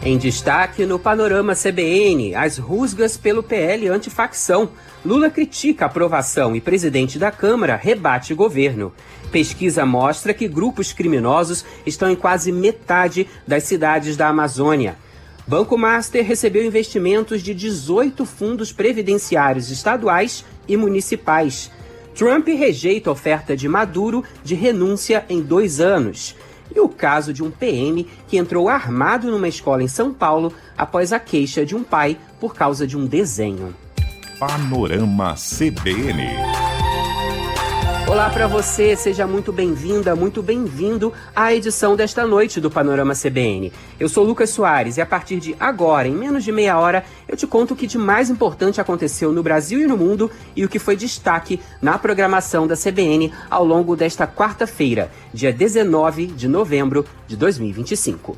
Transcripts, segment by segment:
Em destaque no Panorama CBN, as rusgas pelo PL antifacção. Lula critica a aprovação e presidente da Câmara rebate governo. Pesquisa mostra que grupos criminosos estão em quase metade das cidades da Amazônia. Banco Master recebeu investimentos de 18 fundos previdenciários estaduais e municipais. Trump rejeita a oferta de Maduro de renúncia em 2 anos. E o caso de um PM que entrou armado numa escola em São Paulo após a queixa de um pai por causa de um desenho. Panorama CBN. Olá para você, seja muito bem-vinda, muito bem-vindo à edição desta noite do Panorama CBN. Eu sou Lucas Soares e a partir de agora, em menos de meia hora, eu te conto o que de mais importante aconteceu no Brasil e no mundo e o que foi destaque na programação da CBN ao longo desta quarta-feira, dia 19 de novembro de 2025.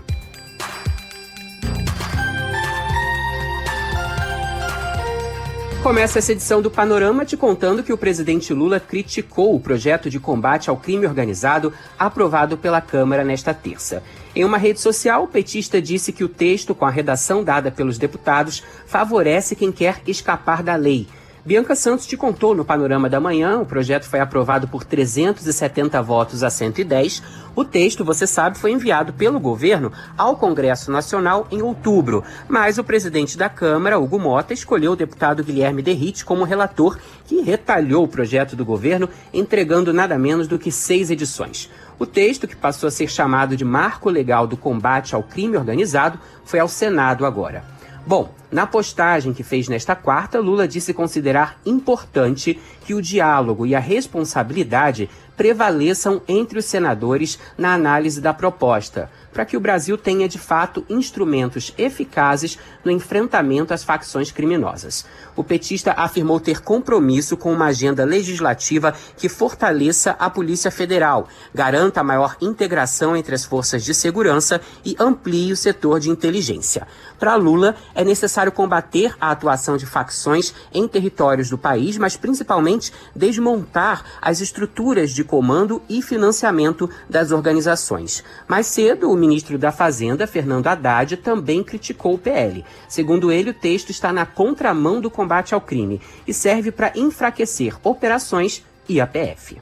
Começa essa edição do Panorama te contando que o presidente Lula criticou o projeto de combate ao crime organizado aprovado pela Câmara nesta terça. Em uma rede social, o petista disse que o texto, com a redação dada pelos deputados, favorece quem quer escapar da lei. Bianca Santos te contou no Panorama da Manhã, o projeto foi aprovado por 370 votos a 110. O texto, você sabe, foi enviado pelo governo ao Congresso Nacional em outubro. Mas o presidente da Câmara, Hugo Motta, escolheu o deputado Guilherme Derrite como relator, que retalhou o projeto do governo, entregando nada menos do que 6 edições. O texto, que passou a ser chamado de Marco Legal do Combate ao Crime Organizado, foi ao Senado agora. Bom, na postagem que fez nesta quarta, Lula disse considerar importante que o diálogo e a responsabilidade prevaleçam entre os senadores na análise da proposta, para que o Brasil tenha, de fato, instrumentos eficazes no enfrentamento às facções criminosas. O petista afirmou ter compromisso com uma agenda legislativa que fortaleça a Polícia Federal, garanta a maior integração entre as forças de segurança e amplie o setor de inteligência. Para Lula, é necessário combater a atuação de facções em territórios do país, mas principalmente desmontar as estruturas de comando e financiamento das organizações. Mais cedo, o ministro da Fazenda, Fernando Haddad, também criticou o PL. Segundo ele, o texto está na contramão do combate ao crime e serve para enfraquecer operações e a PF.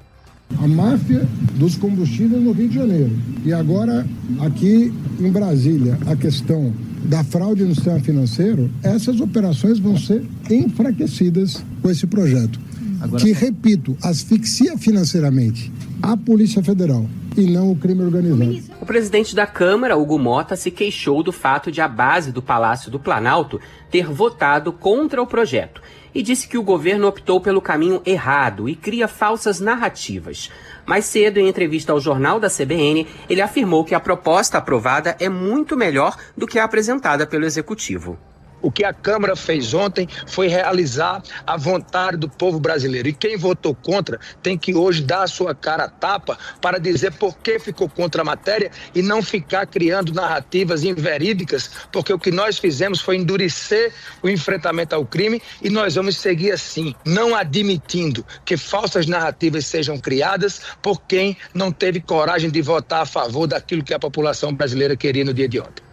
A máfia dos combustíveis no Rio de Janeiro. E agora, aqui em Brasília, a questão da fraude no sistema financeiro, essas operações vão ser enfraquecidas com esse projeto. Agora, que, repito, asfixia financeiramente a Polícia Federal e não o crime organizado. O presidente da Câmara, Hugo Motta, se queixou do fato de a base do Palácio do Planalto ter votado contra o projeto e disse que o governo optou pelo caminho errado e cria falsas narrativas. Mais cedo, em entrevista ao jornal da CBN, ele afirmou que a proposta aprovada é muito melhor do que a apresentada pelo Executivo. O que a Câmara fez ontem foi realizar a vontade do povo brasileiro. E quem votou contra tem que hoje dar a sua cara a tapa para dizer por que ficou contra a matéria e não ficar criando narrativas inverídicas, porque o que nós fizemos foi endurecer o enfrentamento ao crime e nós vamos seguir assim, não admitindo que falsas narrativas sejam criadas por quem não teve coragem de votar a favor daquilo que a população brasileira queria no dia de ontem.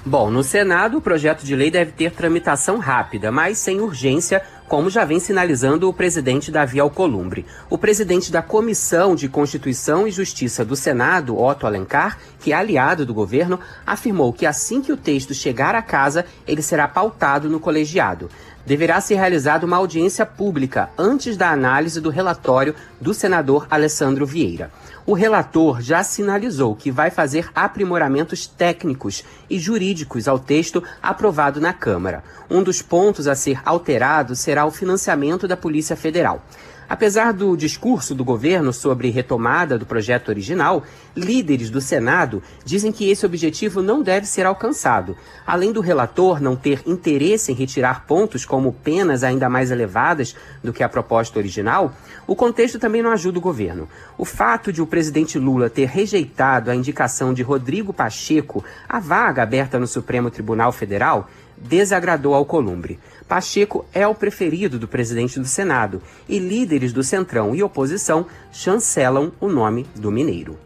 Bom, no Senado, o projeto de lei deve ter tramitação rápida, mas sem urgência, como já vem sinalizando o presidente Davi Alcolumbre. O presidente da Comissão de Constituição e Justiça do Senado, Otto Alencar, que é aliado do governo, afirmou que assim que o texto chegar à casa, ele será pautado no colegiado. Deverá ser realizada uma audiência pública antes da análise do relatório do senador Alessandro Vieira. O relator já sinalizou que vai fazer aprimoramentos técnicos e jurídicos ao texto aprovado na Câmara. Um dos pontos a ser alterado será o financiamento da Polícia Federal. Apesar do discurso do governo sobre retomada do projeto original, líderes do Senado dizem que esse objetivo não deve ser alcançado. Além do relator não ter interesse em retirar pontos como penas ainda mais elevadas do que a proposta original, o contexto também não ajuda o governo. O fato de o presidente Lula ter rejeitado a indicação de Rodrigo Pacheco à vaga aberta no Supremo Tribunal Federal desagradou Alcolumbre. Pacheco é o preferido do presidente do Senado e líderes do Centrão e oposição chancelam o nome do mineiro.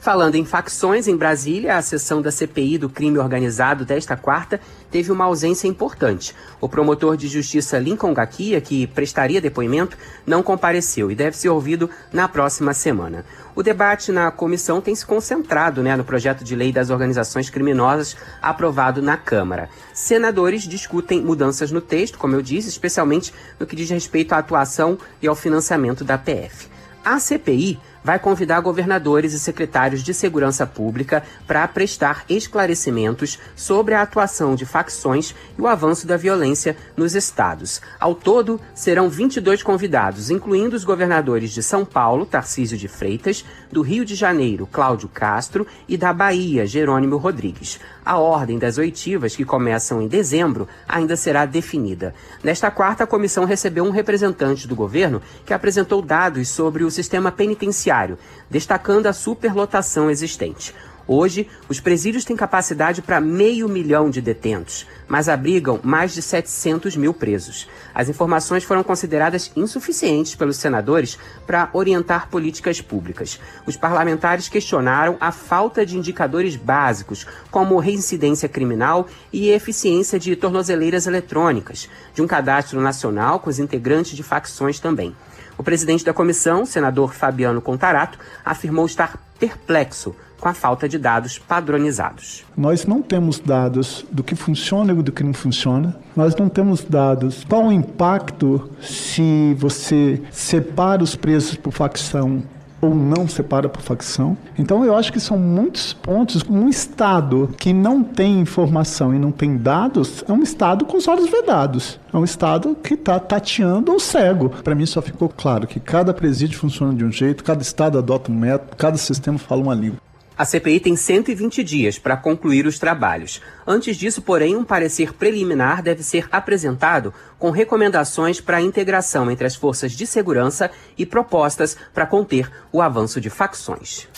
Falando em facções, em Brasília, a sessão da CPI do crime organizado desta quarta teve uma ausência importante. O promotor de justiça Lincoln Gakia, que prestaria depoimento, não compareceu e deve ser ouvido na próxima semana. O debate na comissão tem se concentrado no projeto de lei das organizações criminosas aprovado na Câmara. Senadores discutem mudanças no texto, como eu disse, especialmente no que diz respeito à atuação e ao financiamento da PF. A CPI vai convidar governadores e secretários de segurança pública para prestar esclarecimentos sobre a atuação de facções e o avanço da violência nos estados. Ao todo, serão 22 convidados, incluindo os governadores de São Paulo, Tarcísio de Freitas, do Rio de Janeiro, Cláudio Castro, e da Bahia, Jerônimo Rodrigues. A ordem das oitivas, que começam em dezembro, ainda será definida. Nesta quarta, a comissão recebeu um representante do governo que apresentou dados sobre o sistema penitenciário, destacando a superlotação existente. Hoje, os presídios têm capacidade para 500 mil de detentos, mas abrigam mais de 700 mil presos. As informações foram consideradas insuficientes pelos senadores para orientar políticas públicas. Os parlamentares questionaram a falta de indicadores básicos, como reincidência criminal e eficiência de tornozeleiras eletrônicas, de um cadastro nacional com os integrantes de facções também. O presidente da comissão, senador Fabiano Contarato, afirmou estar perplexo com a falta de dados padronizados. Nós não temos dados do que funciona e do que não funciona. Nós não temos dados qual o impacto se você separa os presos por facção ou não separa por facção. Então eu acho que são muitos pontos. Um Estado que não tem informação e não tem dados é um Estado com os olhos vedados. É um Estado que está tateando ou cego. Para mim só ficou claro que cada presídio funciona de um jeito, cada Estado adota um método, cada sistema fala uma língua. A CPI tem 120 dias para concluir os trabalhos. Antes disso, porém, um parecer preliminar deve ser apresentado com recomendações para a integração entre as forças de segurança e propostas para conter o avanço de facções.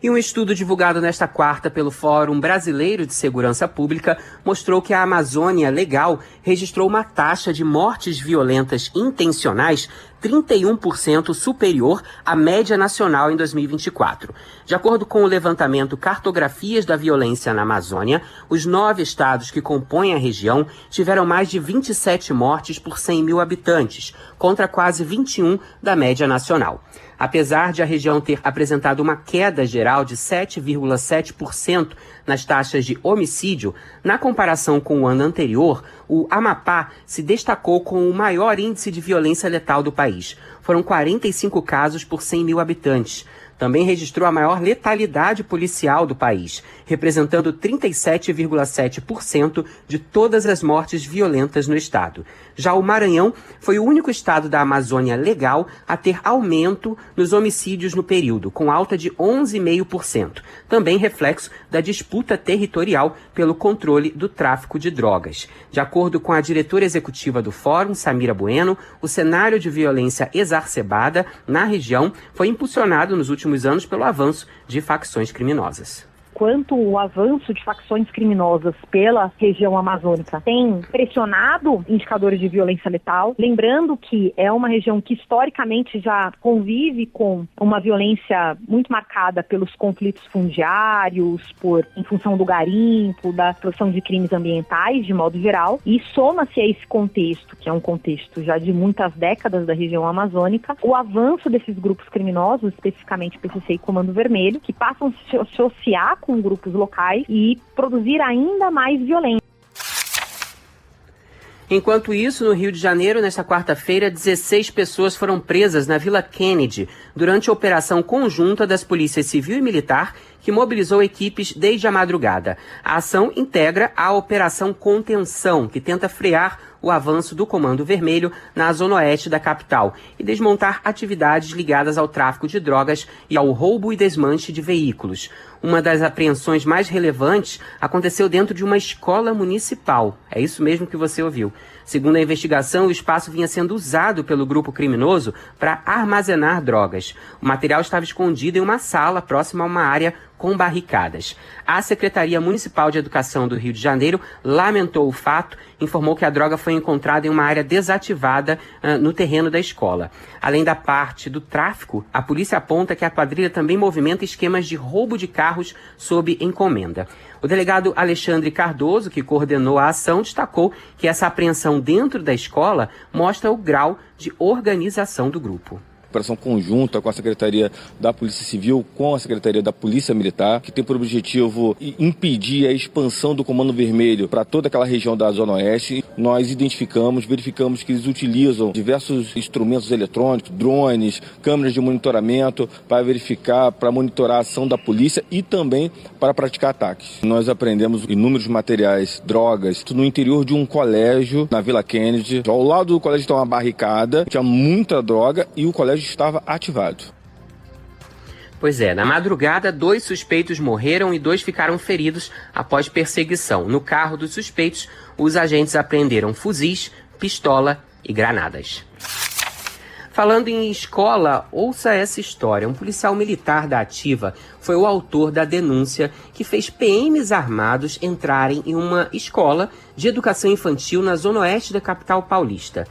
E um estudo divulgado nesta quarta pelo Fórum Brasileiro de Segurança Pública mostrou que a Amazônia Legal registrou uma taxa de mortes violentas intencionais 31% superior à média nacional em 2024. De acordo com o levantamento Cartografias da Violência na Amazônia, os 9 estados que compõem a região tiveram mais de 27 mortes por 100 mil habitantes, contra quase 21 da média nacional. Apesar de a região ter apresentado uma queda geral de 7,7% nas taxas de homicídio, na comparação com o ano anterior, o Amapá se destacou com o maior índice de violência letal do país. Foram 45 casos por 100 mil habitantes. Também registrou a maior letalidade policial do país, representando 37,7% de todas as mortes violentas no estado. Já o Maranhão foi o único estado da Amazônia Legal a ter aumento nos homicídios no período, com alta de 11,5%. Também reflexo da disputa territorial pelo controle do tráfico de drogas. De acordo com a diretora executiva do Fórum, Samira Bueno, o cenário de violência exacerbada na região foi impulsionado nos últimos anos pelo avanço de facções criminosas. Quanto o avanço de facções criminosas pela região amazônica tem pressionado indicadores de violência letal, lembrando que é uma região que historicamente já convive com uma violência muito marcada pelos conflitos fundiários, em função do garimpo, da produção de crimes ambientais de modo geral, e soma-se a esse contexto, que é um contexto já de muitas décadas da região amazônica, o avanço desses grupos criminosos, especificamente PCC e Comando Vermelho, que passam a se associar com grupos locais e produzir ainda mais violência. Enquanto isso, no Rio de Janeiro, nesta quarta-feira, 16 pessoas foram presas na Vila Kennedy durante a operação conjunta das polícias civil e militar, que mobilizou equipes desde a madrugada. A ação integra a Operação Contenção, que tenta frear o avanço do Comando Vermelho na zona oeste da capital e desmontar atividades ligadas ao tráfico de drogas e ao roubo e desmanche de veículos. Uma das apreensões mais relevantes aconteceu dentro de uma escola municipal. É isso mesmo que você ouviu. Segundo a investigação, o espaço vinha sendo usado pelo grupo criminoso para armazenar drogas. O material estava escondido em uma sala próxima a uma área com barricadas. A Secretaria Municipal de Educação do Rio de Janeiro lamentou o fato, informou que a droga foi encontrada em uma área desativada no terreno da escola. Além da parte do tráfico, a polícia aponta que a quadrilha também movimenta esquemas de roubo de carros sob encomenda. O delegado Alexandre Cardoso, que coordenou a ação, destacou que essa apreensão dentro da escola mostra o grau de organização do grupo. Operação conjunta com a Secretaria da Polícia Civil, com a Secretaria da Polícia Militar, que tem por objetivo impedir a expansão do Comando Vermelho para toda aquela região da Zona Oeste. Nós verificamos que eles utilizam diversos instrumentos eletrônicos, drones, câmeras de monitoramento para monitorar a ação da polícia e também para praticar ataques. Nós apreendemos inúmeros materiais, drogas, no interior de um colégio na Vila Kennedy. Ao lado do colégio tem uma barricada, tinha muita droga e o colégio estava ativado. Pois é, na madrugada, 2 suspeitos morreram e 2 ficaram feridos após perseguição. No carro dos suspeitos, os agentes apreenderam fuzis, pistola e granadas. Falando em escola, ouça essa história. Um policial militar da Ativa foi o autor da denúncia que fez PMs armados entrarem em uma escola de educação infantil na zona oeste da capital paulista.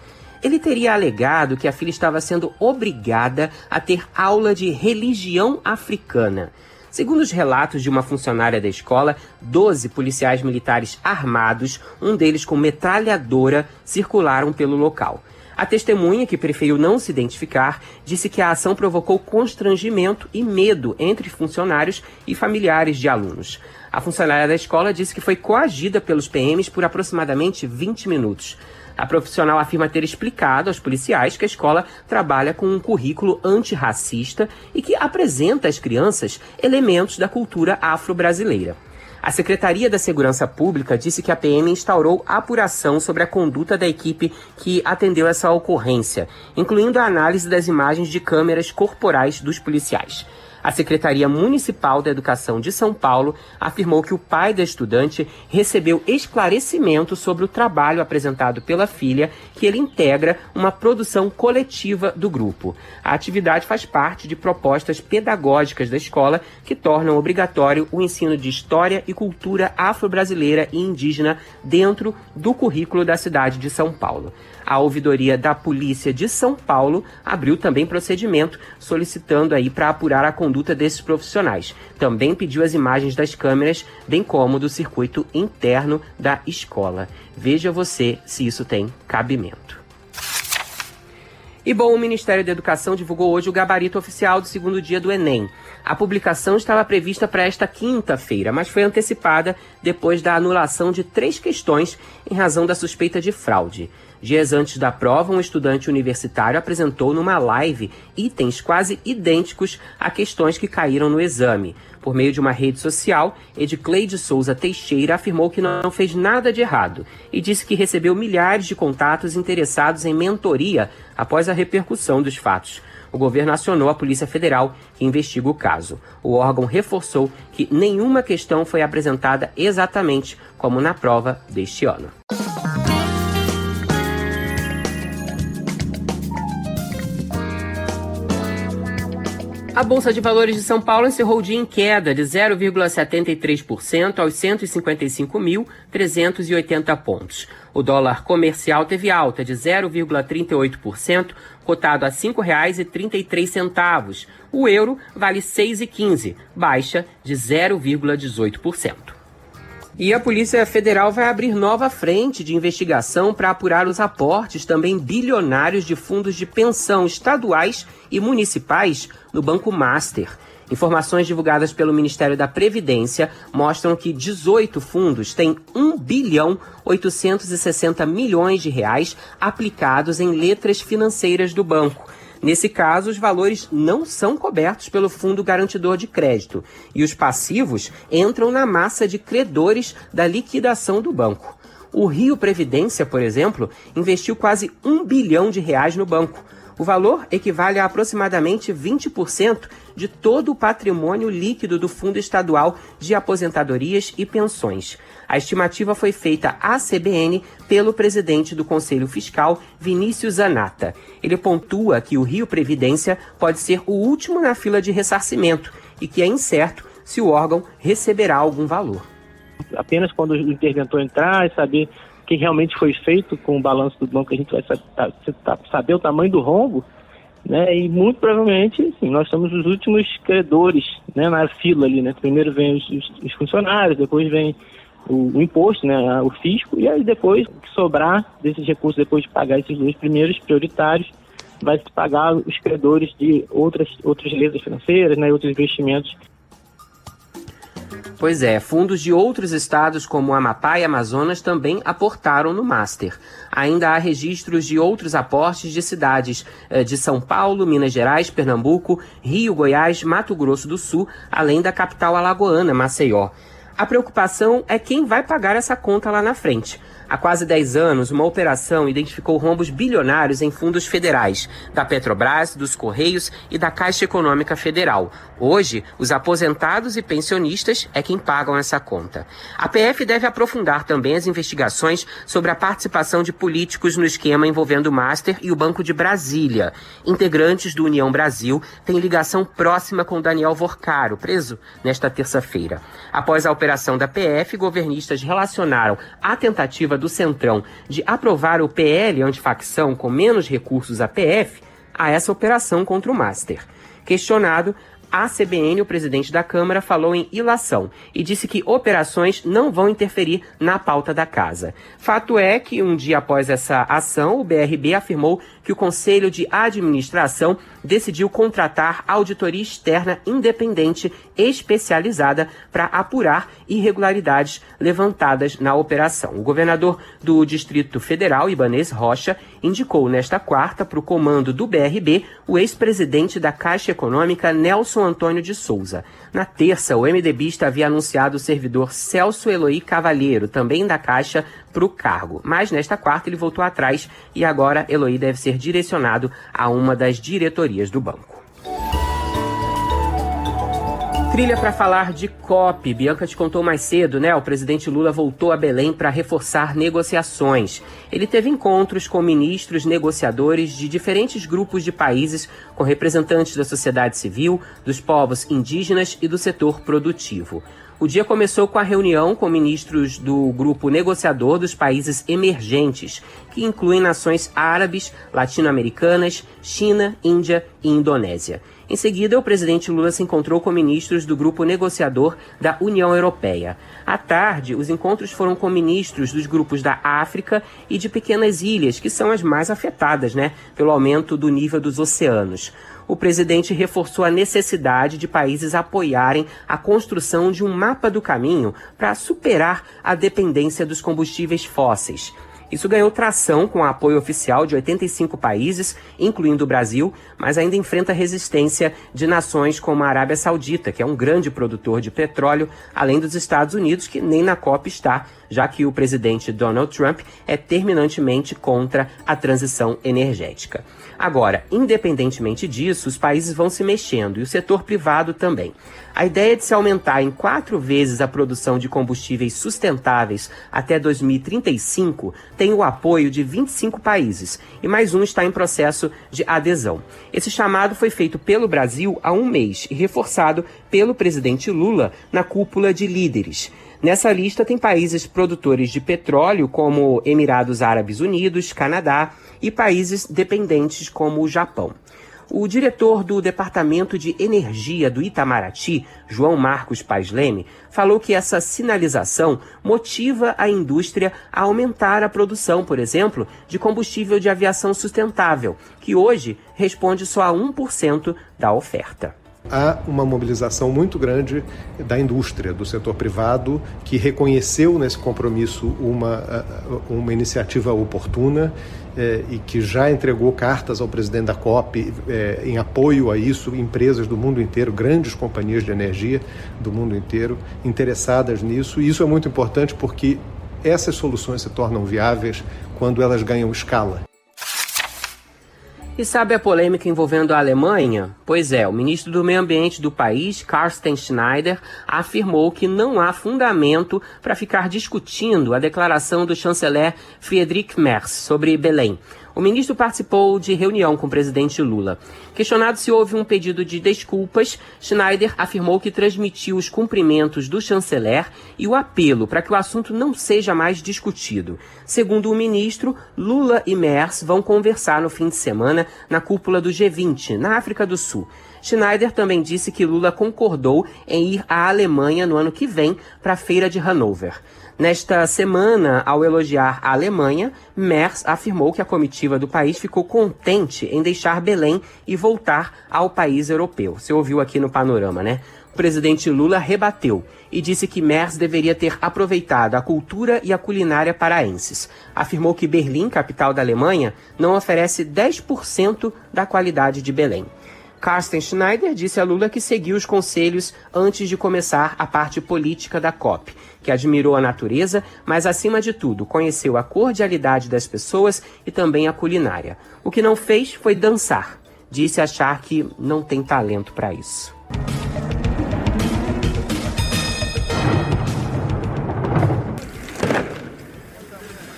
Ele teria alegado que a filha estava sendo obrigada a ter aula de religião africana. Segundo os relatos de uma funcionária da escola, 12 policiais militares armados, um deles com metralhadora, circularam pelo local. A testemunha, que preferiu não se identificar, disse que a ação provocou constrangimento e medo entre funcionários e familiares de alunos. A funcionária da escola disse que foi coagida pelos PMs por aproximadamente 20 minutos. A profissional afirma ter explicado aos policiais que a escola trabalha com um currículo antirracista e que apresenta às crianças elementos da cultura afro-brasileira. A Secretaria da Segurança Pública disse que a PM instaurou apuração sobre a conduta da equipe que atendeu essa ocorrência, incluindo a análise das imagens de câmeras corporais dos policiais. A Secretaria Municipal da Educação de São Paulo afirmou que o pai da estudante recebeu esclarecimento sobre o trabalho apresentado pela filha, que ele integra uma produção coletiva do grupo. A atividade faz parte de propostas pedagógicas da escola que tornam obrigatório o ensino de história e cultura afro-brasileira e indígena dentro do currículo da cidade de São Paulo. A ouvidoria da Polícia de São Paulo abriu também procedimento solicitando aí para apurar a conduta desses profissionais. Também pediu as imagens das câmeras, bem como do circuito interno da escola. Veja você se isso tem cabimento. E bom, o Ministério da Educação divulgou hoje o gabarito oficial do segundo dia do Enem. A publicação estava prevista para esta quinta-feira, mas foi antecipada depois da anulação de 3 questões em razão da suspeita de fraude. Dias antes da prova, um estudante universitário apresentou numa live itens quase idênticos a questões que caíram no exame. Por meio de uma rede social, Edcleide Souza Teixeira afirmou que não fez nada de errado e disse que recebeu milhares de contatos interessados em mentoria após a repercussão dos fatos. O governo acionou a Polícia Federal, que investiga o caso. O órgão reforçou que nenhuma questão foi apresentada exatamente como na prova deste ano. A Bolsa de Valores de São Paulo encerrou o dia em queda de 0,73% aos 155.380 pontos. O dólar comercial teve alta de 0,38%, cotado a R$ 5,33. O euro vale R$ 6,15, baixa de 0,18%. E a Polícia Federal vai abrir nova frente de investigação para apurar os aportes também bilionários de fundos de pensão estaduais e municipais no Banco Master. Informações divulgadas pelo Ministério da Previdência mostram que 18 fundos têm 1,860 bilhões de reais aplicados em letras financeiras do banco. Nesse caso, os valores não são cobertos pelo Fundo Garantidor de Crédito e os passivos entram na massa de credores da liquidação do banco. O Rio Previdência, por exemplo, investiu quase R$1 bilhão no banco. O valor equivale a aproximadamente 20% de todo o patrimônio líquido do Fundo Estadual de Aposentadorias e Pensões. A estimativa foi feita à CBN pelo presidente do Conselho Fiscal, Vinícius Zanata. Ele pontua que o Rio Previdência pode ser o último na fila de ressarcimento e que é incerto se o órgão receberá algum valor. Apenas quando o interventor entrar e saber o que realmente foi feito com o balanço do banco, a gente vai saber o tamanho do rombo, né? E muito provavelmente, sim, nós somos os últimos credores, né, na fila ali, né? Primeiro vem os funcionários, depois vem o imposto, né, o fisco, e aí depois, o que sobrar desses recursos, depois de pagar esses dois primeiros prioritários, vai se pagar os credores de outras leis financeiras, né, outros investimentos. Pois é, fundos de outros estados como Amapá e Amazonas também aportaram no Master. Ainda há registros de outros aportes de cidades de São Paulo, Minas Gerais, Pernambuco, Rio, Goiás, Mato Grosso do Sul, além da capital alagoana, Maceió. A preocupação é quem vai pagar essa conta lá na frente. Há quase 10 anos, uma operação identificou rombos bilionários em fundos federais, da Petrobras, dos Correios e da Caixa Econômica Federal. Hoje, os aposentados e pensionistas é quem pagam essa conta. A PF deve aprofundar também as investigações sobre a participação de políticos no esquema envolvendo o Master e o Banco de Brasília. Integrantes do União Brasil têm ligação próxima com Daniel Vorcaro, preso nesta terça-feira. Após a operação da PF, governistas relacionaram a tentativa do Centrão de aprovar o PL antifacção com menos recursos à PF a essa operação contra o Master. Questionado, a CBN, o presidente da Câmara, falou em ilação e disse que operações não vão interferir na pauta da casa. Fato é que, um dia após essa ação, o BRB afirmou que o Conselho de Administração decidiu contratar auditoria externa independente especializada para apurar irregularidades levantadas na operação. O governador do Distrito Federal, Ibanez Rocha, indicou nesta quarta para o comando do BRB o ex-presidente da Caixa Econômica, Nelson Antônio de Souza. Na terça, o MDBista havia anunciado o servidor Celso Eloy Cavalheiro, também da Caixa, para o cargo. Mas nesta quarta ele voltou atrás e agora Eloy deve ser direcionado a uma das diretorias do banco. Trilha para falar de COP. Bianca te contou mais cedo, né? O presidente Lula voltou a Belém para reforçar negociações. Ele teve encontros com ministros negociadores de diferentes grupos de países, com representantes da sociedade civil, dos povos indígenas e do setor produtivo. O dia começou com a reunião com ministros do grupo negociador dos países emergentes, que incluem nações árabes, latino-americanas, China, Índia e Indonésia. Em seguida, o presidente Lula se encontrou com ministros do grupo negociador da União Europeia. À tarde, os encontros foram com ministros dos grupos da África e de pequenas ilhas, que são as mais afetadas, pelo aumento do nível dos oceanos. O presidente reforçou a necessidade de países apoiarem a construção de um mapa do caminho para superar a dependência dos combustíveis fósseis. Isso ganhou tração com o apoio oficial de 85 países, incluindo o Brasil, mas ainda enfrenta resistência de nações como a Arábia Saudita, que é um grande produtor de petróleo, além dos Estados Unidos, que nem na COP está, já que o presidente Donald Trump é terminantemente contra a transição energética. Agora, independentemente disso, os países vão se mexendo e o setor privado também. A ideia de se aumentar em 4 vezes a produção de combustíveis sustentáveis até 2035 tem o apoio de 25 países e mais um está em processo de adesão. Esse chamado foi feito pelo Brasil há um mês e reforçado pelo presidente Lula na cúpula de líderes. Nessa lista tem países produtores de petróleo como Emirados Árabes Unidos, Canadá e países dependentes como o Japão. O diretor do Departamento de Energia do Itamaraty, João Marcos Paz Leme, falou que essa sinalização motiva a indústria a aumentar a produção, por exemplo, de combustível de aviação sustentável, que hoje responde só a 1% da oferta. Há uma mobilização muito grande da indústria, do setor privado, que reconheceu nesse compromisso uma iniciativa oportuna e que já entregou cartas ao presidente da COP em apoio a isso, empresas do mundo inteiro, grandes companhias de energia do mundo inteiro interessadas nisso. E isso é muito importante porque essas soluções se tornam viáveis quando elas ganham escala. E sabe a polêmica envolvendo a Alemanha? Pois é, o ministro do Meio Ambiente do país, Carsten Schneider, afirmou que não há fundamento para ficar discutindo a declaração do chanceler Friedrich Merz sobre Belém. O ministro participou de reunião com o presidente Lula. Questionado se houve um pedido de desculpas, Schneider afirmou que transmitiu os cumprimentos do chanceler e o apelo para que o assunto não seja mais discutido. Segundo o ministro, Lula e Merz vão conversar no fim de semana na cúpula do G20, na África do Sul. Schneider também disse que Lula concordou em ir à Alemanha no ano que vem para a Feira de Hannover. Nesta semana, ao elogiar a Alemanha, Merz afirmou que a comitiva do país ficou contente em deixar Belém e voltar ao país europeu. Você ouviu aqui no Panorama, né? O presidente Lula rebateu e disse que Merz deveria ter aproveitado a cultura e a culinária paraenses. Afirmou que Berlim, capital da Alemanha, não oferece 10% da qualidade de Belém. Carsten Schneider disse a Lula que seguiu os conselhos antes de começar a parte política da COP, que admirou a natureza, mas, acima de tudo, conheceu a cordialidade das pessoas e também a culinária. O que não fez foi dançar. Disse achar que não tem talento para isso.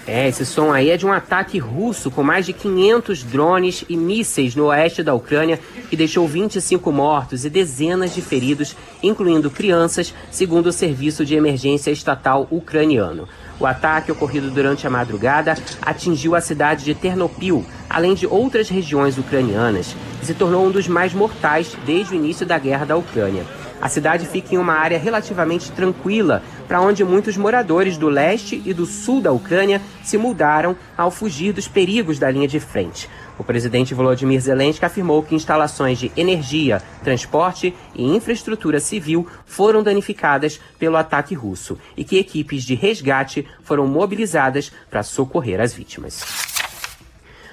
Esse som aí é de um ataque russo com mais de 500 drones e mísseis no oeste da Ucrânia, que deixou 25 mortos e dezenas de feridos, incluindo crianças, segundo o Serviço de Emergência Estatal ucraniano. O ataque, ocorrido durante a madrugada, atingiu a cidade de Ternopil, além de outras regiões ucranianas, e se tornou um dos mais mortais desde o início da guerra da Ucrânia. A cidade fica em uma área relativamente tranquila, para onde muitos moradores do leste e do sul da Ucrânia se mudaram ao fugir dos perigos da linha de frente. O presidente Volodymyr Zelensky afirmou que instalações de energia, transporte e infraestrutura civil foram danificadas pelo ataque russo e que equipes de resgate foram mobilizadas para socorrer as vítimas.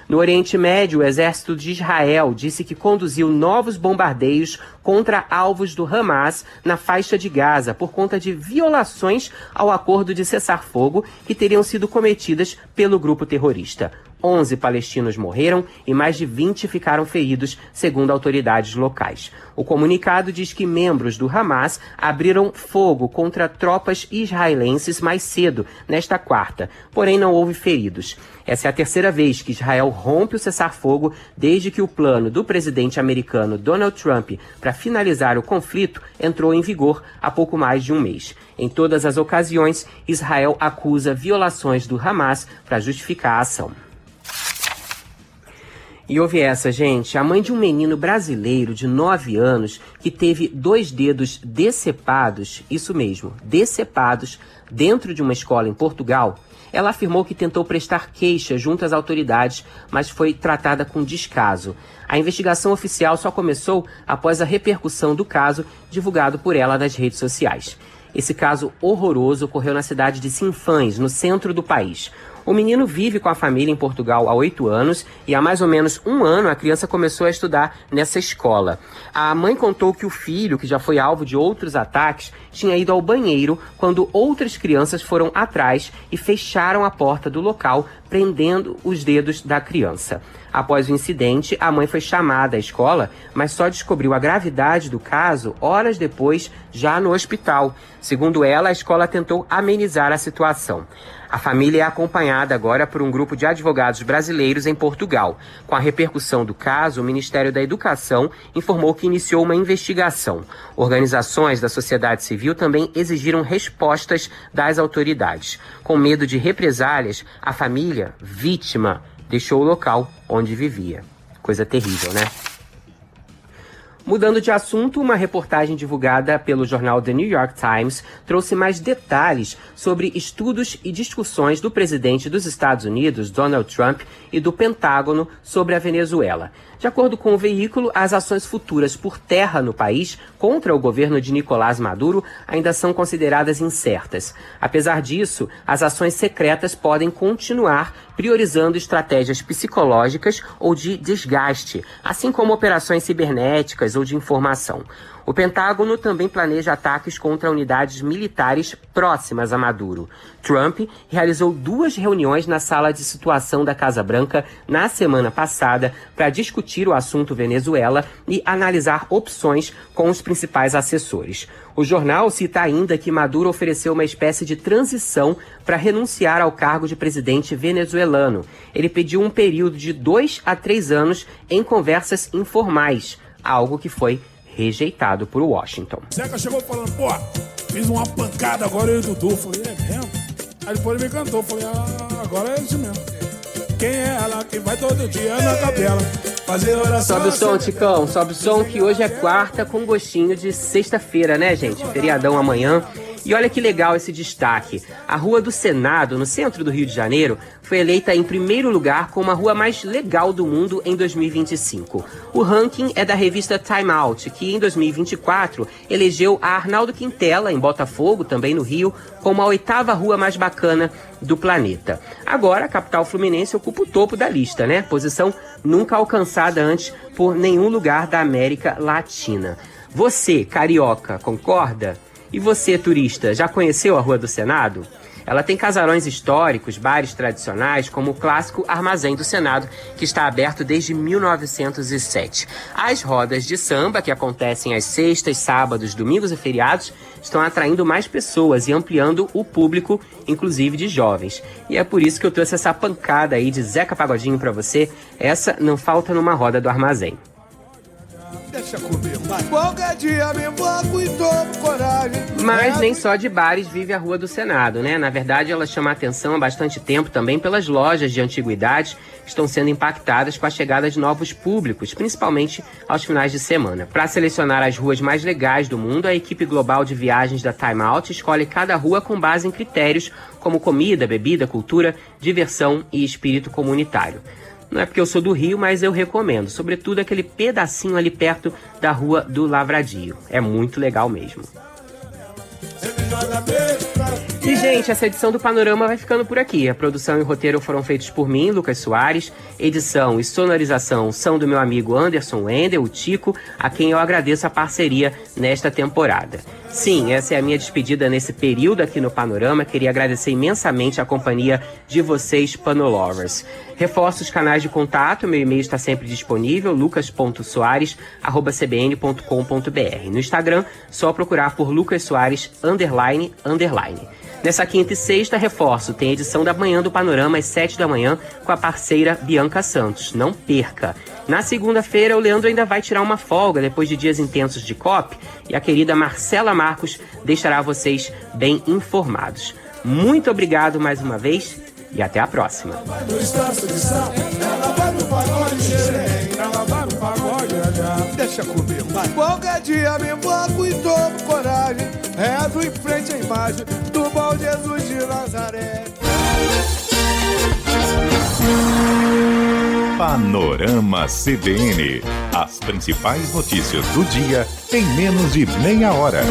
No Oriente Médio, o exército de Israel disse que conduziu novos bombardeios contra alvos do Hamas na faixa de Gaza por conta de violações ao acordo de cessar-fogo que teriam sido cometidas pelo grupo terrorista. 11 palestinos morreram e mais de 20 ficaram feridos, segundo autoridades locais. O comunicado diz que membros do Hamas abriram fogo contra tropas israelenses mais cedo, nesta quarta, porém não houve feridos. Essa é a terceira vez que Israel rompe o cessar-fogo desde que o plano do presidente americano Donald Trump para finalizar o conflito entrou em vigor há pouco mais de um mês. Em todas as ocasiões, Israel acusa violações do Hamas para justificar a ação. E ouve essa, gente. A mãe de um menino brasileiro de 9 anos que teve 2 dedos decepados, isso mesmo, decepados, dentro de uma escola em Portugal, ela afirmou que tentou prestar queixa junto às autoridades, mas foi tratada com descaso. A investigação oficial só começou após a repercussão do caso divulgado por ela nas redes sociais. Esse caso horroroso ocorreu na cidade de Sinfãs, no centro do país. O menino vive com a família em Portugal há 8 anos e há mais ou menos um ano a criança começou a estudar nessa escola. A mãe contou que o filho, que já foi alvo de outros ataques, tinha ido ao banheiro quando outras crianças foram atrás e fecharam a porta do local, prendendo os dedos da criança. Após o incidente, a mãe foi chamada à escola, mas só descobriu a gravidade do caso horas depois, já no hospital. Segundo ela, a escola tentou amenizar a situação. A família é acompanhada agora por um grupo de advogados brasileiros em Portugal. Com a repercussão do caso, o Ministério da Educação informou que iniciou uma investigação. Organizações da sociedade civil também exigiram respostas das autoridades. Com medo de represálias, a família, vítima, deixou o local onde vivia. Coisa terrível, né? Mudando de assunto, uma reportagem divulgada pelo jornal The New York Times trouxe mais detalhes sobre estudos e discussões do presidente dos Estados Unidos, Donald Trump, e do Pentágono sobre a Venezuela. De acordo com o veículo, as ações futuras por terra no país contra o governo de Nicolás Maduro ainda são consideradas incertas. Apesar disso, as ações secretas podem continuar priorizando estratégias psicológicas ou de desgaste, assim como operações cibernéticas ou de informação. O Pentágono também planeja ataques contra unidades militares próximas a Maduro. Trump realizou 2 reuniões na sala de situação da Casa Branca na semana passada para discutir o assunto Venezuela e analisar opções com os principais assessores. O jornal cita ainda que Maduro ofereceu uma espécie de transição para renunciar ao cargo de presidente venezuelano. Ele pediu um período de 2 a 3 anos em conversas informais, algo que foi rejeitado por Washington. Zeca chegou falando, pô, fiz uma pancada agora eu e o Dudu. Falei, é mesmo? Aí depois ele me cantou, falei, agora é isso mesmo. Quem é ela que vai todo dia na capela fazer oração? Sobe o som, Ticão, sobe o som, que hoje é quarta com gostinho de sexta-feira, né, gente? Feriadão amanhã. E olha que legal esse destaque. A Rua do Senado, no centro do Rio de Janeiro, foi eleita em primeiro lugar como a rua mais legal do mundo em 2025. O ranking é da revista Time Out, que em 2024 elegeu a Arnaldo Quintela, em Botafogo, também no Rio, como a 8ª rua mais bacana do planeta. Agora, a capital fluminense ocupa o topo da lista, né? Posição nunca alcançada antes por nenhum lugar da América Latina. Você, carioca, concorda? E você, turista, já conheceu a Rua do Senado? Ela tem casarões históricos, bares tradicionais, como o clássico Armazém do Senado, que está aberto desde 1907. As rodas de samba, que acontecem às sextas, sábados, domingos e feriados, estão atraindo mais pessoas e ampliando o público, inclusive de jovens. E é por isso que eu trouxe essa pancada aí de Zeca Pagodinho pra você. Essa não falta numa roda do Armazém. Deixa comigo, vai. Qualquer dia me invoco e tomo coragem. Mas nem só de bares vive a Rua do Senado, né? Na verdade, ela chama a atenção há bastante tempo também pelas lojas de antiguidades que estão sendo impactadas com a chegada de novos públicos, principalmente aos finais de semana. Para selecionar as ruas mais legais do mundo, a equipe global de viagens da Time Out escolhe cada rua com base em critérios como comida, bebida, cultura, diversão e espírito comunitário. Não é porque eu sou do Rio, mas eu recomendo, sobretudo aquele pedacinho ali perto da Rua do Lavradio. É muito legal mesmo. E, gente, essa edição do Panorama vai ficando por aqui. A produção e o roteiro foram feitos por mim, Lucas Soares. Edição e sonorização são do meu amigo Anderson Wendel, o Tico, a quem eu agradeço a parceria nesta temporada. Sim, essa é a minha despedida nesse período aqui no Panorama. Queria agradecer imensamente a companhia de vocês, Panolovers. Reforço os canais de contato, meu e-mail está sempre disponível, lucas.soares@cbn.com.br. No Instagram, só procurar por Lucas Soares __. Nessa quinta e sexta, reforço, tem edição da manhã do Panorama às 7 da manhã com a parceira Bianca Santos. Não perca! Na segunda-feira, o Leandro ainda vai tirar uma folga depois de dias intensos de COP e a querida Marcela Marcos deixará vocês bem informados. Muito obrigado mais uma vez e até a próxima. Deixa comigo, vai. Qualquer dia me invoco e tomo coragem. Rezo em frente à imagem do bom Jesus de Nazaré. Panorama CBN. As principais notícias do dia em menos de meia hora.